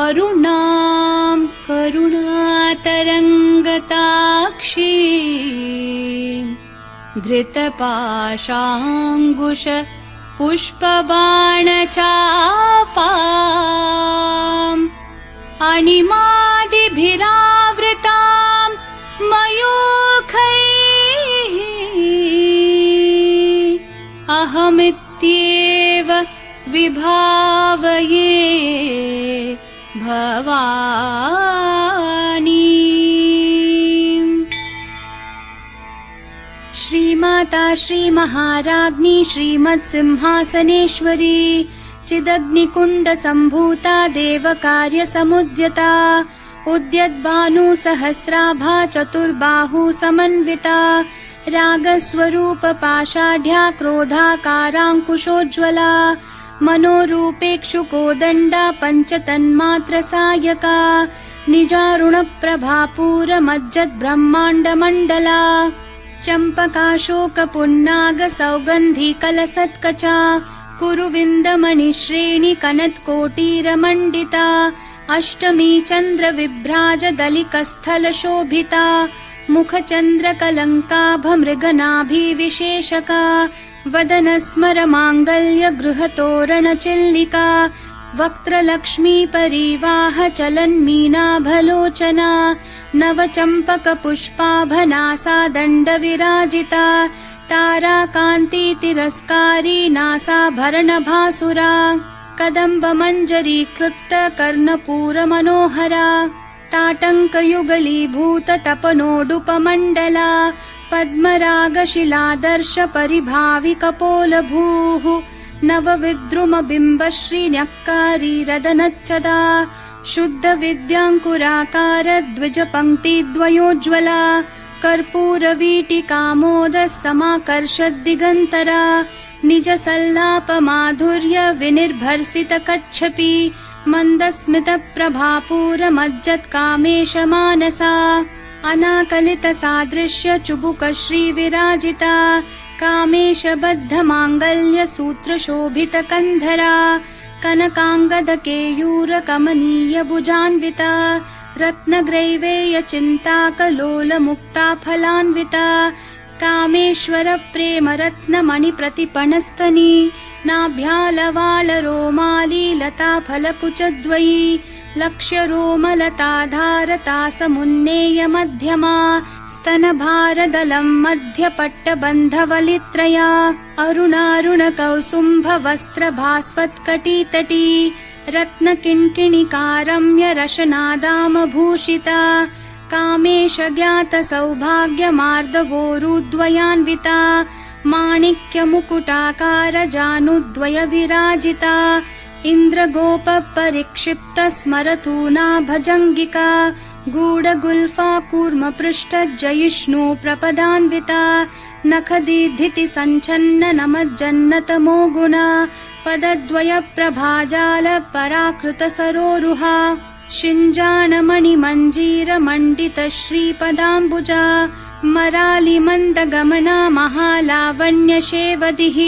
अरुणां करुणातरङ्गताक्षीं धृतपाशाङ्कुश पुष्पबाणचापाम् अणिमादिभिरावृतां मयूखैः अहमित्येव विभावये भवानी। श्रीमाता श्रीमहाराज्ञी श्रीमत्सिंहासनेश्वरी चिदग्निकुण्डसम्भूता देवकार्यसमुद्यता उद्यद्भानुसहस्राभा चतुर्बाहु समन्विता रागस्वरूपपाषाढ्या क्रोधाकाराङ्कुशोज्ज्वला मनोरूपेक्षुकोदण्डा पञ्चतन्मात्रसायका निजारुणप्रभापूरमज्जद्ब्रह्माण्डमण्डला चम्पकाशोकपुन्नागसौगन्धिकलसत्कचा कुरुविन्दमणिश्रेणि कनत्कोटीरमण्डिता अष्टमी चन्द्रविभ्राजदलिकस्थलशोभिता मुखचन्द्रकलङ्काभमृगनाभिविशेषका वदनस्मरमाङ्गल्यगृहतोरणचिल्लिका वक्त्रलक्ष्मीपरीवाहचलन्मीनाभलोचना नवचम्पकपुष्पाभनासा दण्डविराजिता ताराकान्तितिरस्कारी नासाभरणभासुरा कदम्बमञ्जरीकृप्तकर्णपूरमनोहरा ताटङ्कयुगलीभूततपनोडुपमण्डला पद्मरागशिलादर्शपरिभाविकपोलभूः नवविद्रुमबिम्बश्रीन्यक्कारीरदनच्चदा शुद्धविद्याङ्कुराकारद्विजपङ्क्तिद्वयोज्ज्वला कर्पूरवीटिकामोदः समाकर्षद्दिगन्तरा निजसल्लापमाधुर्य विनिर्भर्सितकच्छपि मन्दस्मितप्रभापूरमज्जत्कामेशमानसा अनाकलितसादृश्य चुबुकश्रीविराजिता कामेशबद्धमाङ्गल्यसूत्रशोभितकन्धरा कनकाङ्गदकेयूरकमनीयभुजान्विता रत्नग्रैवेयचिन्ताकलोलमुक्ताफलान्विता कामेश्वरप्रेमरत्नमणिप्रतिपणस्तनी नाभ्यालवालरोमालीलताफलकुचद्वयी लक्ष्यरोमलताधारतासमुन्नेयमध्यमा स्तनभारदलं मध्यपट्टबन्धवलित्रया अरुणारुणकौसुम्भवस्त्रभास्वत्कटितटी रत्नकिङ्किणिकारम्यरशनादामभूषिता कामेशज्ञातसौभाग्यमार्दवोरुद्वयान्विता माणिक्यमुकुटाकारजानुद्वयविराजिता इन्द्रगोपपरिक्षिप्तस्मरतूना भजङ्गिका गूढगुल्फा कूर्मपृष्ठजयिष्णु प्रपदान्विता नखदीधितिसञ्छन्ननमज्जन्नतमो गुणा पदद्वयप्रभाजालपराकृतसरोरुहा शिञ्जाणमणिमञ्जीरमण्डितश्रीपदाम्बुजा मरालिमन्दगमना महालावण्यशेवदिः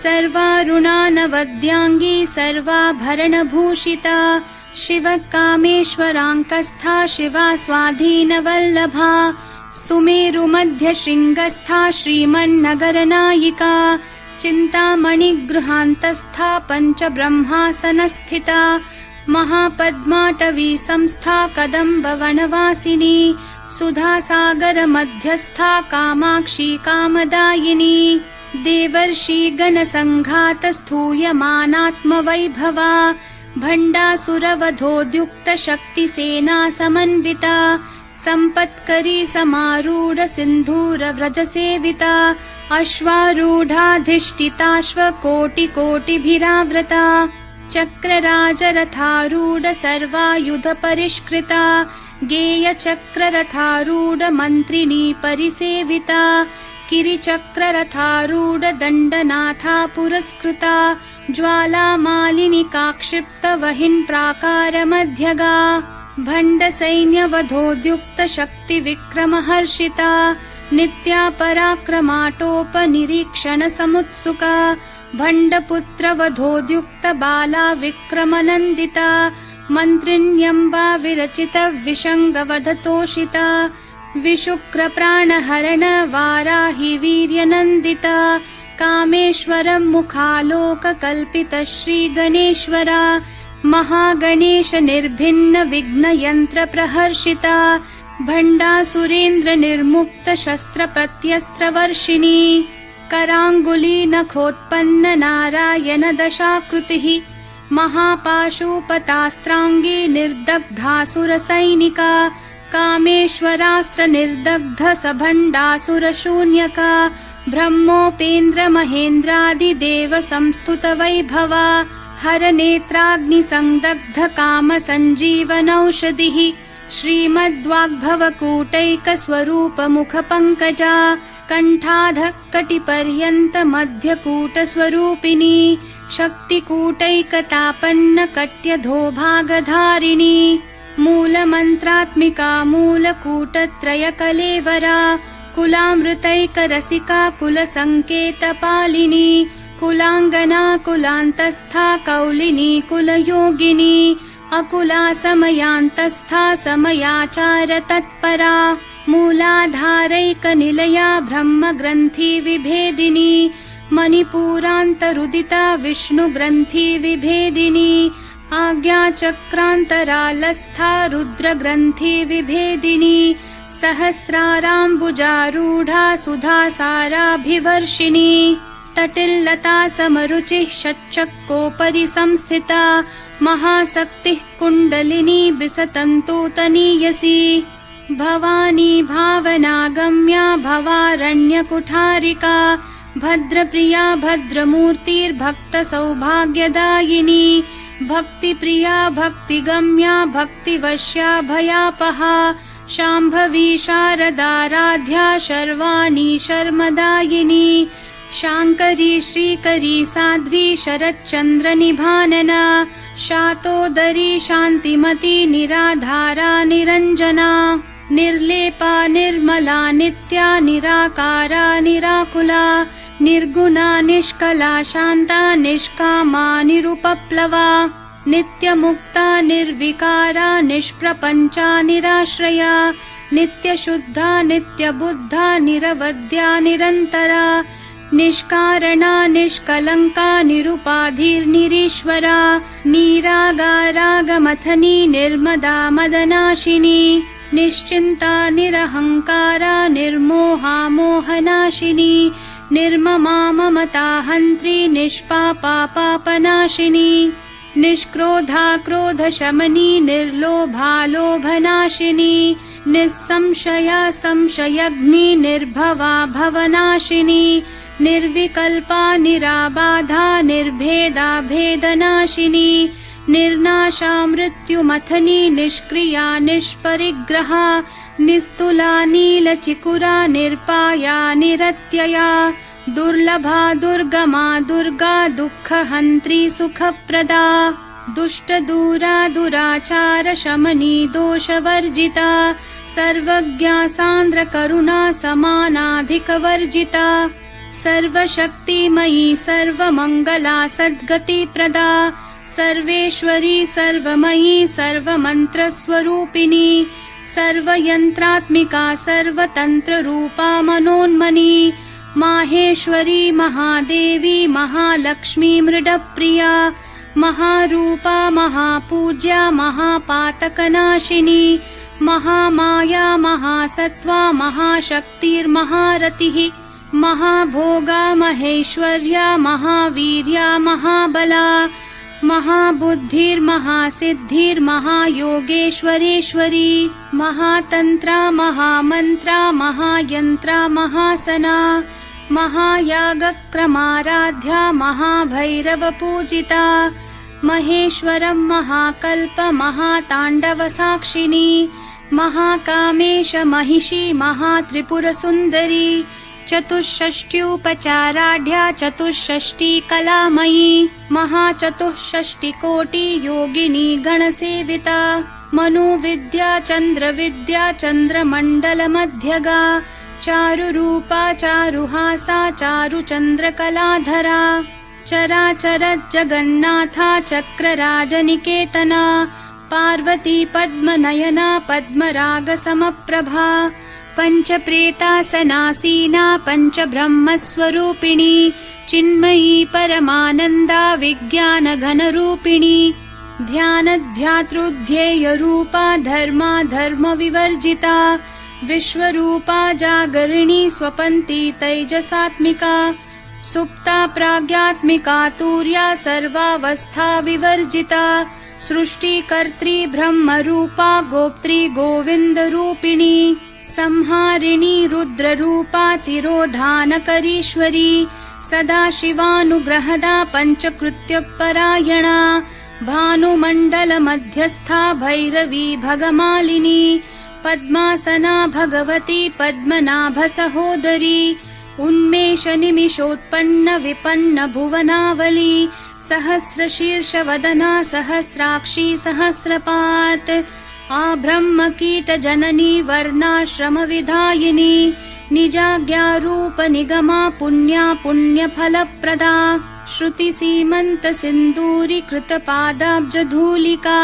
सर्वारुणानवद्याङ्गी सर्वाभरणभूषिता शिवकामेश्वराङ्कस्था शिवा स्वाधीनवल्लभा सुमेरुमध्यशृङ्गस्था श्रीमन्नगरनायिका चिन्तामणिगृहान्तस्था पञ्चब्रह्मासनस्थिता महापद्माटवी संस्था कदम्बवनवासिनी सुधासागरमध्यस्था कामाक्षी कामदायिनी देवर्षिगणसङ्घातस्थूयमानात्मवैभवा भण्डासुरवधोद्युक्तशक्तिसेना समन्विता सम्पत्करी समारूढसिन्धूरव्रजसेविता अश्वारूढाधिष्ठिताश्वकोटिकोटिभिरावृता चक्रराजरथारूढ सर्वायुधपरिष्कृता गेयचक्ररथारूढ मन्त्रिणी परिसेविता किरिचक्ररथारूढ दण्डनाथा पुरस्कृता ज्वालामालिनिकाक्षिप्तवहिन् प्राकारमध्यगा भण्डसैन्यवधोद्युक्तशक्तिविक्रमहर्षिता नित्या पराक्रमाटोपनिरीक्षणसमुत्सुका भण्डपुत्रवधोद्युक्तबाला विक्रमनन्दिता मन्त्रिण्यम्बा विरचित विषङ्गवधतोषिता विशुक्रप्राणहरण वाराहि वीर्यनन्दिता कामेश्वरं मुखालोककल्पित श्रीगणेश्वरा महागणेश निर्भिन्न विघ्नयन्त्र प्रहर्षिता भण्डासुरेन्द्र निर्मुक्त शस्त्र प्रत्यस्त्रवर्षिणी कराङ्गुली नखोत्पन्न नारायण दशाकृतिः महापाशुपतास्त्राङ्गी निर्दग्धासुरसैनिका कामेश्वरास्त्र निर्दग्ध सभण्डासुरशून्यका ब्रह्मोपेन्द्र महेन्द्रादिदेव संस्तुत वैभवा हरनेत्राग्निसंदग्ध काम सञ्जीवनौषधिः श्रीमद्वाग्भवकूटैकस्वरूप मुखपङ्कजा कण्ठाधः कटिपर्यन्त मध्यकूटस्वरूपिणी शक्तिकूटैकतापन्न कट्यधोभागधारिणी मूलमन्त्रात्मिका मूलकूटत्रयकलेवरा कुलामृतैकरसिका कुलसङ्केतपालिनी कुलाङ्गना कुलान्तस्था कौलिनी कुलयोगिनी अकुला समयान्तस्था समयाचार तत्परा मूलाधारैकनिलया ब्रह्मग्रन्थि विभेदिनी मणिपूरान्तरुदिता विष्णुग्रन्थि विभेदिनी आज्ञाचक्रान्तरालस्था रुद्रग्रन्थि विभेदिनी सहस्राराम्बुजारूढा सुधासाराभिवर्षिणी तटिल्लता समरुचिः षट्चक्रोपरि संस्थिता महाशक्तिः कुण्डलिनी बिसतन्तूतनीयसी भवानी भावनागम्या भवारण्यकुठारिका भद्रप्रिया भद्रमूर्तिर्भक्तसौभाग्यदायिनी भक्तिप्रिया भक्तिगम्या भक्तिवश्या भयापहा शाम्भवी शारदाराध्या शर्वाणी शर्मदायिनी शाङ्करी श्रीकरी साध्वी शरच्चन्द्रनिभानना शातोदरी शान्तिमती निराधारा निरञ्जना निर्लेपा निर्मला नित्या निराकारा निराकुला निर्गुणा निष्कला शान्ता निष्कामा निरुपप्लवा नित्यमुक्ता निर्विकारा निष्प्रपञ्चा निराश्रया नित्यशुद्धा नित्यबुद्धा निरवद्या निरन्तरा निष्कारणा निष्कलङ्का निरुपाधिर्निरीश्वरा नीरागारागमथनी निर्मदा मदनाशिनी निश्चिन्ता निरहङ्कारा निर्मोहा मोहनाशिनी निर्ममा ममता हन्त्री निष्पापा पापनाशिनी निष्क्रोधा क्रोधशमनी निर्लोभा लोभनाशिनी निस्संशया संशयग्नि निर्भवा भवनाशिनी निर्विकल्पा निराबाधा निर्भेदा भेदनाशिनी निर्नाशा मृत्युमथनी निष्क्रिया निष्परिग्रहा निस्तुला नीलचिकुरा निर्पाया निरत्यया दुर्लभा दुर्गमा दुर्गा दुःखहन्त्री सुखप्रदा दुष्टदूरा दुराचार शमनी दोषवर्जिता सर्वज्ञा सान्द्रकरुणा समानाधिकवर्जिता सर्वशक्तिमयी सर्वमङ्गला सद्गतिप्रदा सर्वेश्वरी सर्वमयी सर्वमन्त्रस्वरूपिणी सर्वयन्त्रात्मिका सर्वतन्त्ररूपा मनोन्मनी माहेश्वरी महादेवी महालक्ष्मी मृडप्रिया महारूपा महापूज्या महापातकनाशिनी महामाया महासत्त्वा महाशक्तिर्महारतिः महाभोगा महेश्वर्या महावीर्या महाबला महाबुद्धिर्महासिद्धिर्महायोगेश्वरेश्वरी महातन्त्रा महामन्त्रा महायन्त्रा महासना महायागक्रमाराध्या महाभैरवपूजिता महेश्वरं महाकल्प महाताण्डवसाक्षिणी महाकामेश महिषी महात्रिपुरसुन्दरी चतुष्षष्ट्युपचाराढ्या चतुष्षष्टिकलामयी महाचतुष्षष्टिकोटि योगिनी गणसेविता मनुविद्या चन्द्रविद्या चन्द्रमण्डलमध्यगा चारुरूपा चारुहासा चारुचन्द्रकलाधरा चराचर जगन्नाथा चक्रराजनिकेतना पार्वती पद्मनयना पद्मरागसमप्रभा पञ्चप्रेतासनासीना पञ्चब्रह्मस्वरूपिणी चिन्मयी परमानन्दा विज्ञानघनरूपिणी ध्यानध्यातृध्येयरूपा धर्मा धर्मविवर्जिता विश्वरूपा जागरिणी स्वपन्ती तैजसात्मिका सुप्ता प्राज्ञात्मिका तुर्या सर्वावस्था विवर्जिता सृष्टिकर्त्री ब्रह्मरूपा गोप्त्री गोविन्दरूपिणी संहारिणी रुद्ररूपा तिरोधानकरीश्वरी सदाशिवानुग्रहदा पञ्चकृत्यपरायणा भानुमण्डलमध्यस्था भैरवी भगमालिनी पद्मासना भगवती पद्मनाभसहोदरी उन्मेषनिमिषोत्पन्न विपन्न भुवनावली सहस्रशीर्षवदना सहस्राक्षी सहस्रपात् आब्रह्मकीटजननी वर्णाश्रमविधायिनी निजाज्ञारूपनिगमा पुण्या पुण्यफलप्रदा श्रुतिसीमन्तसिन्दूरीकृतपादाब्जधूलिका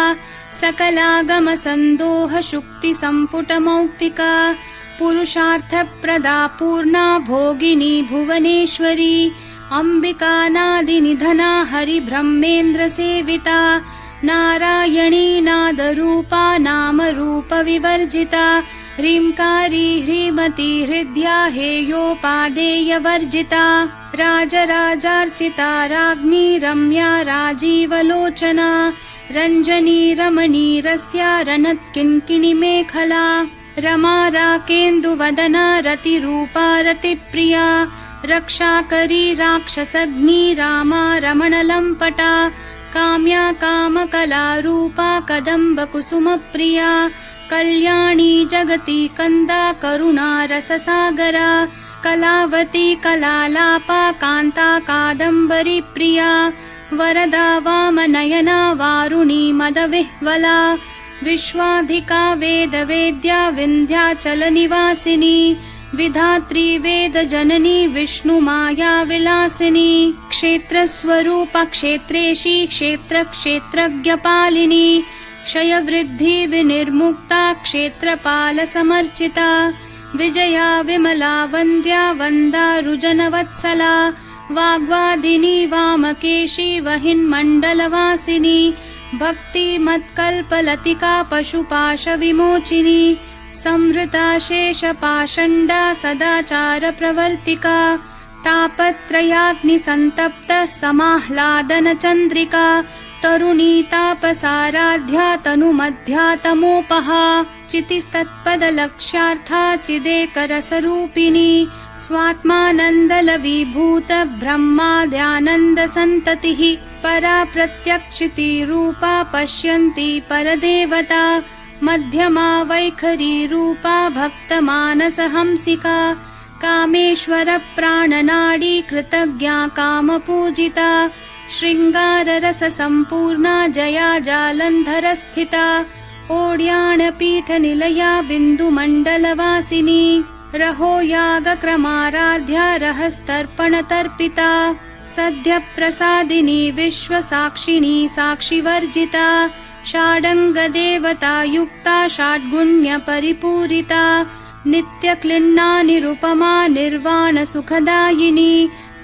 सकलागमसन्दोहशुक्तिसम्पुटमौक्तिका पुरुषार्थप्रदा पूर्णा भोगिनी भुवनेश्वरी अम्बिकानादिनिधना हरिब्रह्मेन्द्रसेविता नारायणी नादरूपा नामरूपविवर्जिता ह्रींकारी ह्रीमती हृद्या हेयोपादेयवर्जिता राजराजार्चिता राज्ञी रम्या राजीवलोचना रञ्जनी रमणीरस्या रनत्किङ्किणीमेखला रमा राकेन्दुवदना रतिरूपा रतिप्रिया रक्षाकरी राक्षसग्नी रामा रमणलम्पटा काम्या कामकलारूपा कदम्बकुसुमप्रिया कल्याणी जगती कन्दा करुणा रससागरा कलावती कलालापा कान्ता कादम्बरी प्रिया वरदा वामनयना वारुणी मदविह्वला विश्वाधिका वेदवेद्या विन्ध्याचलनिवासिनी विधात्री वेदजननी विष्णुमाया विलासिनी क्षेत्रस्वरूपा क्षेत्रेशी क्षेत्रक्षेत्रज्ञपालिनी क्षयवृद्धि विनिर्मुक्ता क्षेत्रपालसमर्चिता विजया विमला वन्द्या वन्दारुजनवत्सला वाग्वादिनी वामकेशी वहिन्मण्डलवासिनी भक्तिमत्कल्पलतिका पशुपाशविमोचिनी संहृता शेषपाषण्डा सदाचारप्रवर्तिका तापत्रयाग्निसन्तप्त समाह्लादनचन्द्रिका तरुणी तापसाराध्या तनुमध्या तमोपहा चितिस्तत्पदलक्ष्यार्था चिदेकरसरूपिणी स्वात्मानन्दलविभूत ब्रह्माद्यानन्दसन्ततिः परा प्रत्यक्षितिरूपा पश्यन्ती परदेवता मध्यमा वैखरी रूपा भक्तमानसहंसिका कामेश्वरप्राणनाडी कृतज्ञा कामपूजिता शृङ्गाररससम्पूर्णा जया जालन्धरस्थिता ओड्याणपीठनिलया बिन्दुमण्डलवासिनी रहो यागक्रमाराध्या रहस्तर्पणतर्पिता सद्यप्रसादिनी विश्वसाक्षिणी साक्षिवर्जिता षाडङ्गदेवतायुक्ता षड्गुण्यपरिपूरिता नित्यक्लिन्ना निरुपमा निर्वाणसुखदायिनी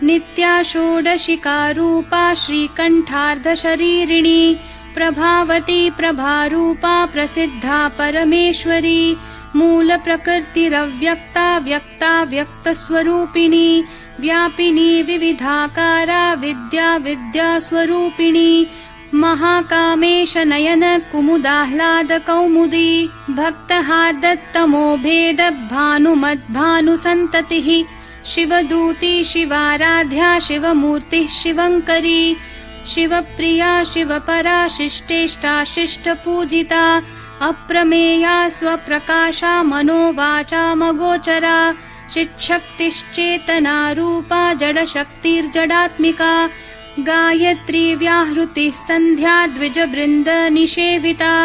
नित्या षोडशिकारूपा श्रीकण्ठार्धशरीरिणी प्रभावती प्रभारूपा प्रसिद्धा परमेश्वरी मूलप्रकृतिरव्यक्ता व्यक्ता व्यक्तस्वरूपिणी व्यापिनी विविधाकारा विद्या विद्यास्वरूपिणी महाकामेश नयन कुमुदाह्लाद कौमुदी भक्तहार्दत्तमो भेद भानुमद्भानुसन्ततिः शिवदूती शिवाराध्या शिवमूर्तिः शिवङ्करी शिवप्रिया शिवपरा शिष्टेष्टा शिष्टपूजिता अप्रमेया स्वप्रकाशा मनोवाचामगोचरा चिच्छक्तिश्चेतना रूपा जडशक्तिर्जडात्मिका गायत्री व्याहृतिः सन्ध्या द्विजवृन्द निषेविता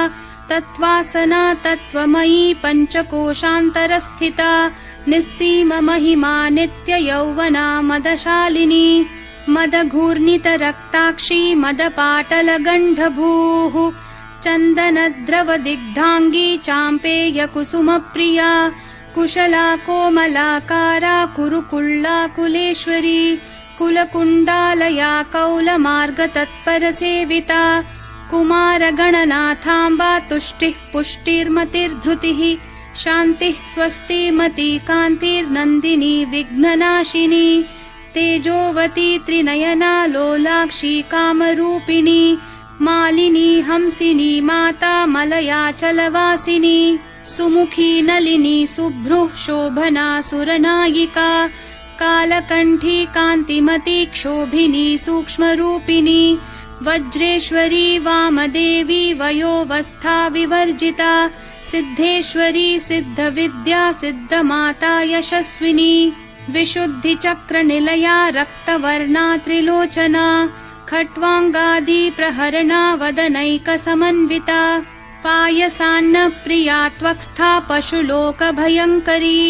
तत्त्वासना तत्त्वमयी पञ्चकोशान्तरस्थिता निस्सीम महिमा नित्ययौवना मदशालिनी मदघूर्णितरक्ताक्षी मदपाटलगण्डभूः चन्दनद्रवदिग्धाङ्गी चाम्पेयकुसुमप्रिया कुशला कोमलाकारा कुरुकुल्लाकुलेश्वरी कुलकुण्डालया कौलमार्गतत्परसेविता कुमारगणनाथाम्बा तुष्टिः पुष्टिर्मतिर्धृतिः शान्तिः स्वस्तिर्मती कान्तिर्नन्दिनी विघ्ननाशिनी तेजोवती त्रिनयना लोलाक्षी कामरूपिणी मालिनी हंसिनी माता मलयाचलवासिनी सुमुखी नलिनी सुभ्रुः शोभना सुरनायिका कालकण्ठी कान्तिमती क्षोभिनी सूक्ष्मरूपिणी वज्रेश्वरी वामदेवी वयोवस्था विवर्जिता सिद्धेश्वरी सिद्धविद्या सिद्धमाता यशस्विनी विशुद्धिचक्रनिलया रक्तवर्णा त्रिलोचना खट्वाङ्गादि प्रहरणा वदनैकसमन्विता पायसान्नप्रिया त्वक्स्था पशुलोकभयङ्करी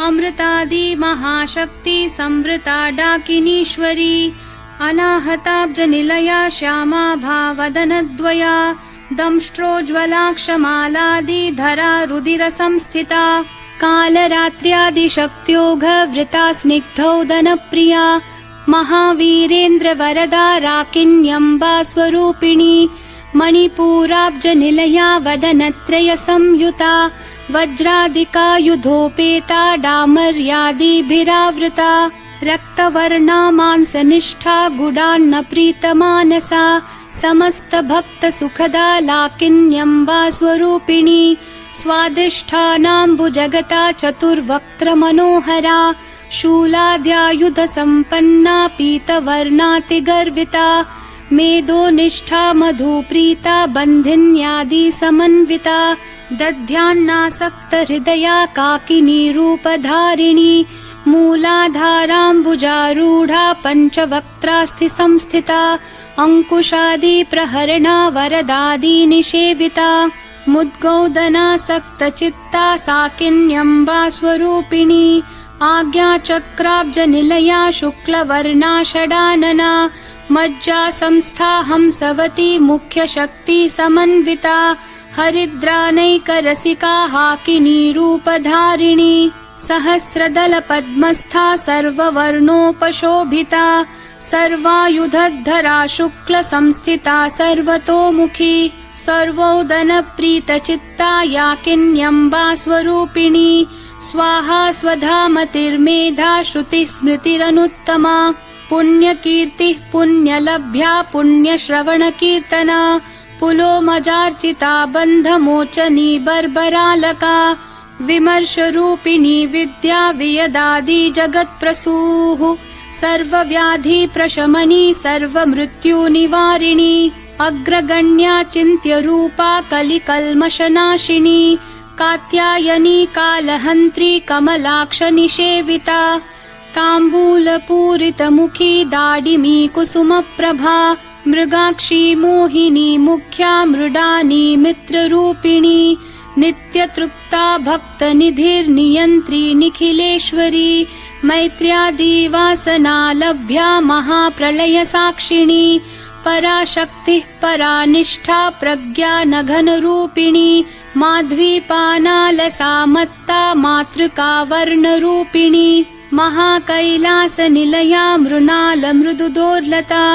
अमृतादि महाशक्ति संवृता डाकिनीश्वरी अनाहताब्जनिलया श्यामा भावदनद्वया दंष्ट्रोज्ज्वलाक्षमालादिधरा रुधिरसंस्थिता कालरात्र्यादिशक्त्योघवृता स्निग्धौदनप्रिया महावीरेन्द्रवरदा राकिन्यम्बा स्वरूपिणी मणिपूराब्जनिलया वदनत्रयसंयुता वज्रादिकायुधोपेता डामर्यादिभिरावृता रक्तवर्णा मांसनिष्ठा गुडान्नप्रीतमानसा समस्तभक्तसुखदा लाकिन्यम्बा स्वरूपिणी स्वादिष्ठानाम्बुजगता चतुर्वक्त्रमनोहरा शूलाद्यायुधसम्पन्ना पीतवर्णातिगर्विता मेदोनिष्ठा मधुप्रीता बन्धिन्यादिसमन्विता दध्यान्नासक्तहृदया काकिनी रूपधारिणी मूलाधाराम्बुजारूढा पञ्चवक्त्रास्थिसंस्थिता अङ्कुशादिप्रहरणा वरदादिनिषेविता मुद्गौदनासक्तचित्ता साकिन्यम्बा स्वरूपिणी आज्ञाचक्राब्जनिलया शुक्लवर्णा षडानना मज्जा संस्था हंसवती मुख्यशक्ति समन्विता हरिद्रानैकरसिका हाकिनी रूपधारिणी सहस्रदलपद्मस्था सर्ववर्णोपशोभिता सर्वायुधधरा शुक्लसंस्थिता सर्वतोमुखी सर्वोदनप्रीतचित्ता याकिन्यम्बा स्वरूपिणी स्वाहा स्वधामतिर्मेधा श्रुतिस्मृतिरनुत्तमा पुण्यकीर्तिः पुण्यलभ्या पुण्यश्रवणकीर्तना पुलोमजार्चिता बन्धमोचनी बर्बरालका विमर्शरूपिणी विद्या वियदादि जगत्प्रसूः सर्वव्याधिप्रशमनी सर्वमृत्युनिवारिणी अग्रगण्या चिन्त्यरूपा कलिकल्मषनाशिनी कात्यायनी कालहन्त्री कमलाक्षनिषेविता ताम्बूलपूरितमुखी दाडिमी कुसुमप्रभा मृगाक्षी मोहिनी मुख्या मृडानी मित्ररूपिणी नित्यतृप्ता भक्तनिधिर्नियन्त्री निखिलेश्वरी मैत्र्यादिवासनालभ्या महाप्रलयसाक्षिणी पराशक्तिः परानिष्ठा प्रज्ञानघनरूपिणी माध्वीपानालसा मत्ता मातृका वर्णरूपिणी महाकैलासनिलया मृणालमृदुदोर्लता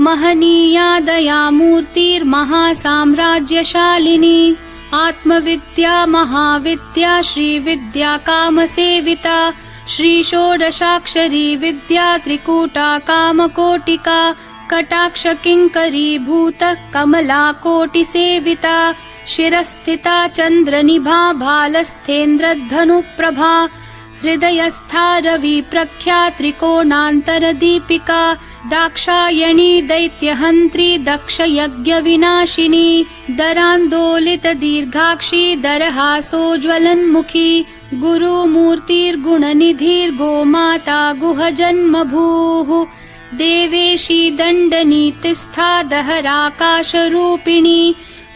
महनीया दयामूर्तिर्महासाम्राज्यशालिनी आत्मविद्या महाविद्या श्रीविद्या कामसेविता श्रीषोडशाक्षरी विद्या त्रिकूटा कामकोटिका कटाक्षकिङ्करीभूतः कमलाकोटिसेविता शिरस्थिता चन्द्रनिभा भालस्थेन्द्रधनुप्रभा हृदयस्था रविप्रख्या त्रिकोणान्तरदीपिका दाक्षायणी दैत्यहन्त्री दक्षयज्ञविनाशिनी दरान्दोलितदीर्घाक्षी दरहासोज्ज्वलन्मुखी गुरुमूर्तिर्गुणनिधिर्गोमाता गुहजन्मभूः देवेशी दण्डनीतिस्था दहराकाशरूपिणी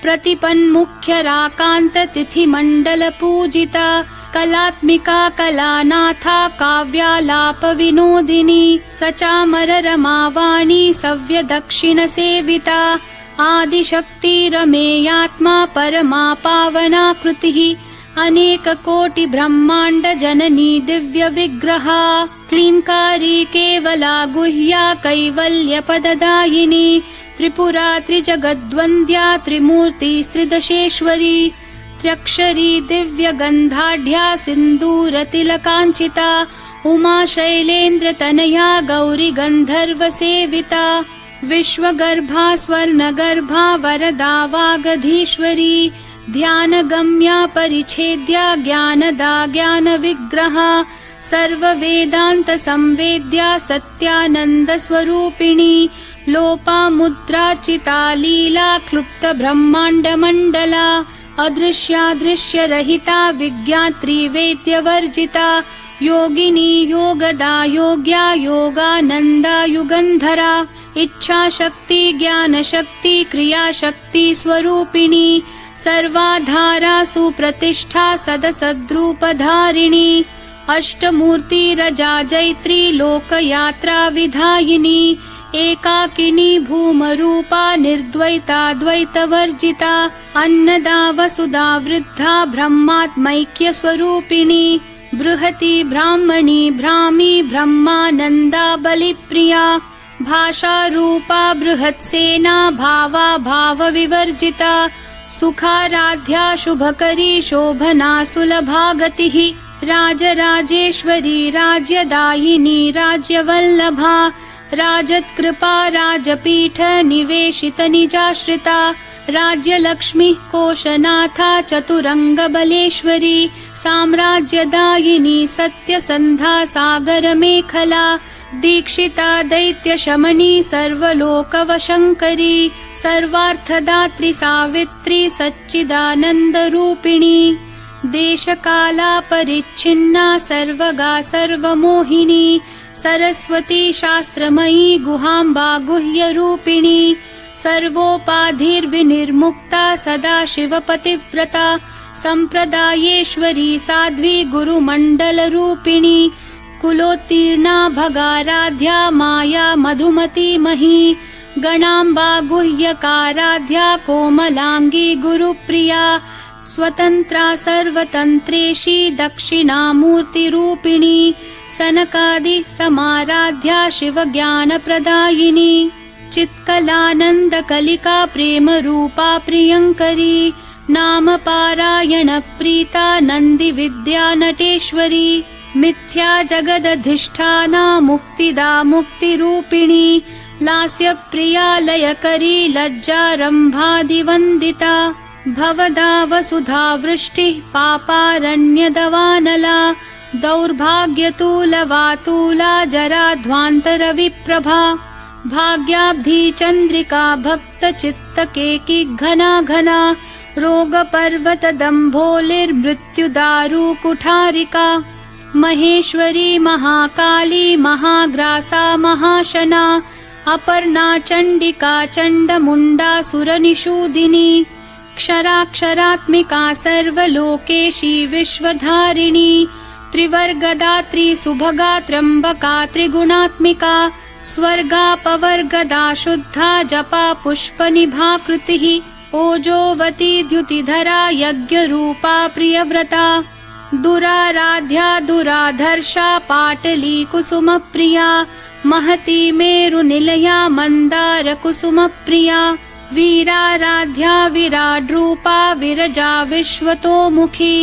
प्रतिपन्मुख्यराकान्ततिथिमण्डलपूजिता कलात्मिका कलानाथा काव्यालापविनोदिनी सचामररमावाणी सव्यदक्षिणसेविता आदिशक्तिरमेयात्मा परमा पावना कृतिः अनेककोटि ब्रह्माण्ड जननी दिव्य विग्रहा क्लींकारी केवला गुह्या कैवल्यपददायिनी त्रिपुरा त्रिजगद्वन्द्या त्रिमूर्ति त्रिदशेश्वरी त्र्यक्षरी दिव्यगन्धाढ्या सिन्दूरतिलकाञ्चिता उमा शैलेन्द्रतनया गौरी गन्धर्वसेविता विश्वगर्भा स्वर्णगर्भा वरदा वागधीश्वरी ध्यानगम्या परिच्छेद्या ज्ञानदा ज्ञानविग्रहा सर्ववेदान्तसंवेद्या सत्यानन्दस्वरूपिणी लोपामुद्रार्चिता लीला क्लुप्तब्रह्माण्डमण्डला अदृश्यादृश्यरहिता विज्ञात्री वेद्यवर्जिता योगिनी योगदा योग्या योगानन्दा युगन्धरा इच्छाशक्ति ज्ञानशक्ति क्रियाशक्ति स्वरूपिणी सर्वाधारा सुप्रतिष्ठा सदसद्रूपधारिणी अष्टमूर्तिरजा जैत्री लोकयात्रा विधायिनी एकाकिनी भूमरूपा निर्द्वैता द्वैतवर्जिता अन्नदा वसुधा वृद्धा ब्रह्मात्मैक्यस्वरूपिणी बृहती ब्राह्मणी भ्रामी ब्रह्मानन्दा बलिप्रिया भाषारूपा बृहत्सेना भावा भावविवर्जिता सुखाराध्या शुभकरी शोभना सुलभा गतिः राजराजेश्वरी राज्यदायिनी राज्यवल्लभा राजत्कृपा राजपीठ निवेशित निजाश्रिता राज्यलक्ष्मी कोशनाथा चतुरङ्गबलेश्वरी साम्राज्यदायिनी सत्यसन्धा सागरमेखला दीक्षिता दैत्यशमनी सर्वलोकवशङ्करी सर्वार्थदात्री सावित्री सच्चिदानन्दरूपिणी देशकाला परिच्छिन्ना सर्वगा सर्वमोहिनी सरस्वती शास्त्रमयी गुहाम्बा गुह्यरूपिणी सर्वोपाधिर्विनिर्मुक्ता सदाशिवपतिव्रता सम्प्रदायेश्वरी साध्वी गुरुमण्डलरूपिणी कुलोत्तीर्णा भगाराध्या माया मधुमती मही गणाम्बा गुह्यकाराध्या कोमलांगी गुरुप्रिया स्वतन्त्रा सर्वतन्त्रेशी दक्षिणामूर्तिरूपिणी सनकादि समाराध्या शिवज्ञानप्रदायिनी चित्कलानन्दकलिका प्रेमरूपा प्रियङ्करी नाम पारायण प्रीता नन्दिविद्या नटेश्वरी मिथ्या जगदधिष्ठाना मुक्तिदा मुक्तिरूपिणी लास्यप्रिया लयकरी लज्जारम्भादिवन्दिता भवदा वसुधा वृष्टिः पापारण्यदवानला दौर्भाग्यतूलवातूला जराध्वान्तरविप्रभा भाग्याब्धी चन्द्रिका भक्तचित्तकेकी घना घना रोगपर्वतदम्भोलिर्मृत्युदारुकुठारिका महेश्वरी महाकाली महाग्रासा महाशना अपर्णा चण्डिका चण्डमुण्डा सुरनिषूदिनी क्षराक्षरात्मिका सर्वलोकेशी विश्वधारिणी त्रिवर्गदात्री सुभगा त्र्यम्बका त्रिगुणात्मिका स्वर्गापवर्गदा शुद्धा जपा पुष्पनिभाकृतिः ओजोवती द्युतिधरा यज्ञरूपा प्रियव्रता दुराराध्या दुराधर्षा पाटली कुसुमप्रिया महती मेरुनिलया मन्दार कुसुमप्रिया वीराराध्या विराड्रूपा विरजा विश्वतोमुखी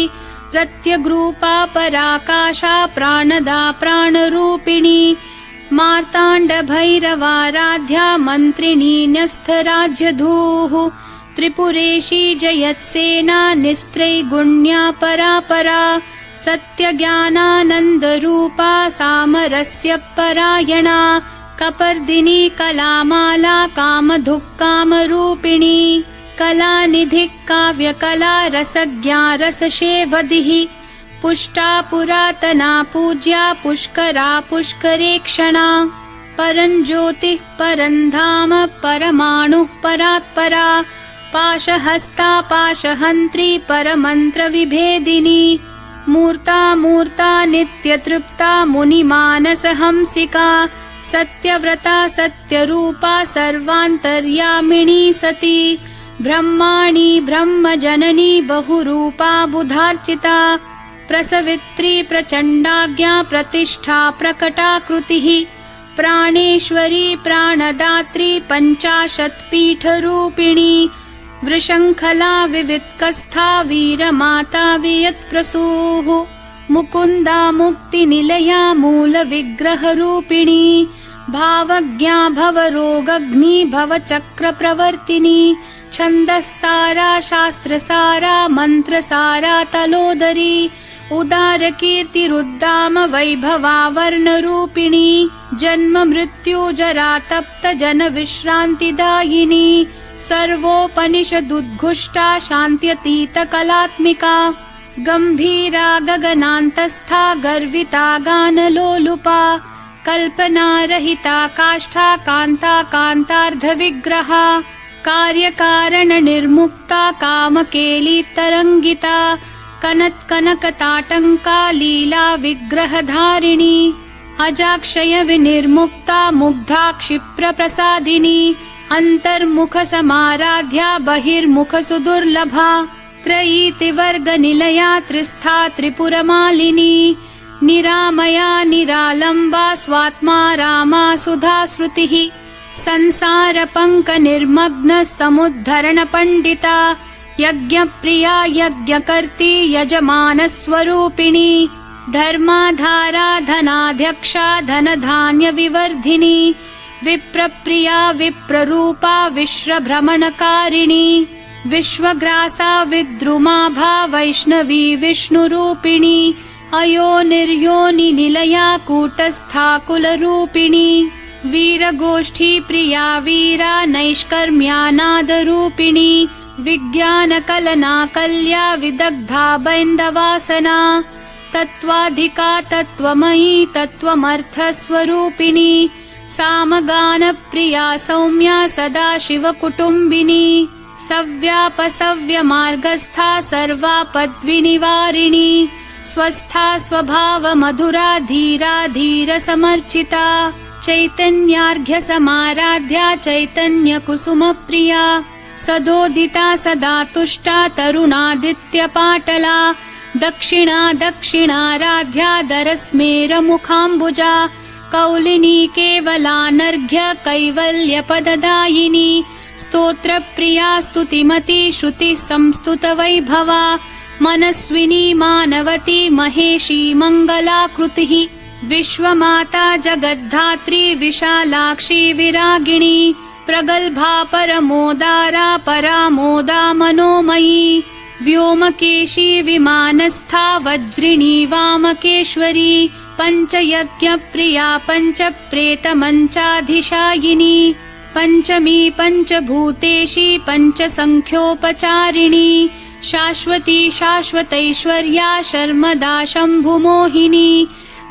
प्रत्यग्रूपा पराकाशा प्राणदा प्राणरूपिणी मार्ताण्डभैरवाराध्या मन्त्रिणी न्यस्थराज्यधूः त्रिपुरेशी जयत्सेना निस्त्रैगुण्या परापरा सत्यज्ञानानन्दरूपा सामरस्य परायणा कपर्दिनी कलामाला कामधुक्कामरूपिणी कलानिधिः काव्यकला रसज्ञा रसशेवधिः पुष्टा पुरातना पूज्या पुष्करा पुष्करेक्षणा परञ्ज्योतिः परन्धाम परमाणुः परात्परा पाशहस्ता पाशहन्त्री परमन्त्रविभेदिनी मूर्ता मूर्ता नित्यतृप्ता मुनिमानसहंसिका सत्यव्रता सत्यरूपा सर्वान्तर्यामिणी सती ब्रह्माणि ब्रह्मजननी बहुरूपा बुधार्चिता प्रसवित्री प्रचण्डाज्ञा प्रतिष्ठा प्रकटाकृतिः प्राणेश्वरी प्राणदात्री पञ्चाशत्पीठरूपिणी वृषङ्खला विवित्कस्था वीरमाता वियत्प्रसूः मुकुन्दा मुक्तिनिलया मूलविग्रहरूपिणी भावज्ञा भवरोगग्नि भवचक्रप्रवर्तिनी छन्दस्सारा शास्त्रसारा मन्त्रसारा तलोदरी उदारकीर्तिरुद्दाम वैभवा वर्णरूपिणी जन्म मृत्यु जरा तप्त जन विश्रान्तिदायिनी सर्वोपनिषदुद्घुष्टा शान्त्यतीत कलात्मिका गम्भीरा गगनान्तस्था गर्विता गानलोलुपा कल्पनारहिता काष्ठा कान्ता कान्तार्धविग्रहा कार्यकारणनिर्मुक्ता कामकेली तरङ्गिता कनत्कनकताटङ्का लीला विग्रहधारिणी अजाक्षय विनिर्मुक्ता मुग्धा क्षिप्रप्रसादिनी अन्तर्मुखसमाराध्या बहिर्मुखसुदुर्लभा त्रयीतिवर्गनिलया त्रिस्था त्रिपुरमालिनी निरामया निरालम्बा स्वात्मा रामा सुधाश्रुतिः संसारपङ्कनिर्मग्न समुद्धरणपण्डिता यज्ञप्रिया यज्ञकर्त्री यजमानस्वरूपिणी धर्माधारा धनाध्यक्षा धनधान्यविवर्धिनी विप्रप्रिया विप्ररूपा विश्वभ्रमणकारिणी विश्वग्रासा विद्रुमाभा वैष्णवी विष्णुरूपिणी अयोनिर्योनिनिलया कूटस्था कुलरूपिणी वीरगोष्ठी प्रिया वीरा नैष्कर्म्यानादरूपिणी विज्ञानकलना कल्या विदग्धा बैन्दवासना तत्त्वाधिका तत्त्वमयी तत्त्वमर्थस्वरूपिणी सामगानप्रिया सौम्या सदाशिवकुटुम्बिनी सव्यापसव्यमार्गस्था सर्वापद्विनिवारिणी स्वस्था स्वभावमधुरा धीरा धीरसमर्चिता चैतन्यार्घ्यसमाराध्या चैतन्यकुसुमप्रिया सदोदिता सदा तुष्टा तरुणादित्यपाटला दक्षिणा दक्षिणाराध्या दरस्मेरमुखाम्बुजा कौलिनी केवलानर्घ्य कैवल्यपददायिनी स्तोत्रप्रिया स्तुतिमती श्रुतिः संस्तुतवैभवा मनस्विनी मानवती महेशी मङ्गलाकृतिः विश्वमाता जगद्धात्री विशालाक्षी विरागिणी प्रगल्भा परमोदारा परामोदा मनोमयी व्योमकेशी विमानस्था वज्रिणी वामकेश्वरी पञ्चयज्ञप्रिया पञ्चप्रेतमञ्चाधिशायिनी पञ्चमी पञ्चभूतेशी पञ्चसङ्ख्योपचारिणी शाश्वती शाश्वतैश्वर्या शर्मदा शम्भुमोहिनी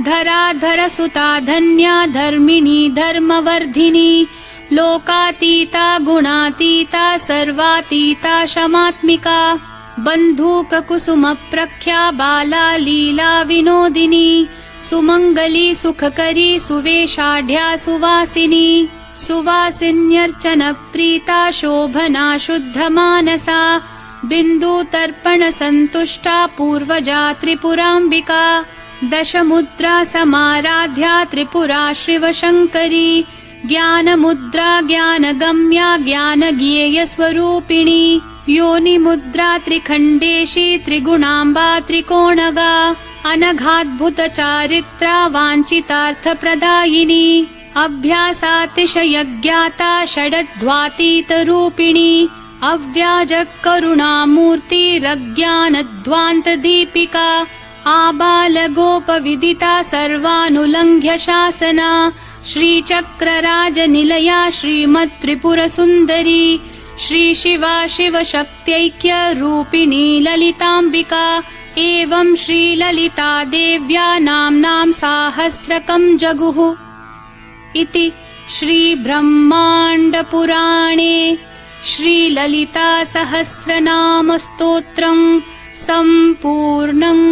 धराधरसुता धन्या धर्मिणी धर्मवर्धिनी लोकातीता गुणातीता सर्वातीता शमात्मिका बन्धूककुसुमप्रख्या बाला लीला विनोदिनी सुमङ्गली सुखकरी सुवेशाढ्या सुवासिनी सुवासिन्यर्चनप्रीता शोभना शुद्धमानसा बिन्दुतर्पणसन्तुष्टा पूर्वजा त्रिपुराम्बिका दशमुद्रा समाराध्या त्रिपुरा शिवशङ्करी ज्ञानमुद्रा ज्ञानगम्या ज्ञानज्ञेयस्वरूपिणी योनिमुद्रा त्रिखण्डेशी त्रिगुणाम्बा त्रिकोणगा अनघाद्भुतचारित्रा वाञ्छितार्थप्रदायिनी अभ्यासातिशयज्ञाता षडध्वातीतरूपिणी अव्याजकरुणामूर्तिरज्ञानध्वान्तदीपिका आबालगोपविदिता सर्वानुलङ्घ्य शासना श्रीचक्रराजनिलया श्रीमत्त्रिपुरसुन्दरी श्रीशिवा शिवशक्त्यैक्यरूपिणी ललिताम्बिका एवं श्रीललिता देव्या नाम्नां साहस्रकं जगुः इति श्रीब्रह्माण्डपुराणे श्रीललितासहस्रनामस्तोत्रं सम्पूर्णम्।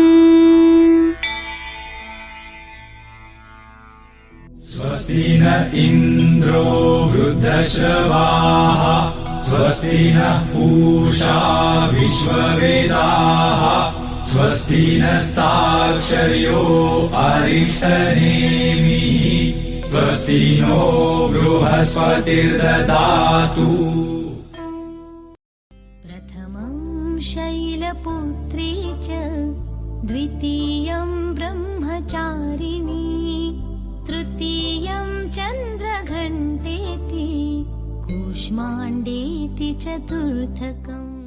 स्वस्ति न इन्द्रो वृद्धश्रवाः स्वस्ति नः पूषा विश्ववेदाः स्वस्ति नस्ताक्षर्यो अरिष्टनेमिः स्वस्ति नो बृहस्पतिर्ददातु। प्रथमं शैलपुत्री च द्वितीयं ब्रह्मचारिणी तृतीयं चन्द्रघण्टेति कूष्माण्डेति चतुर्थकम्।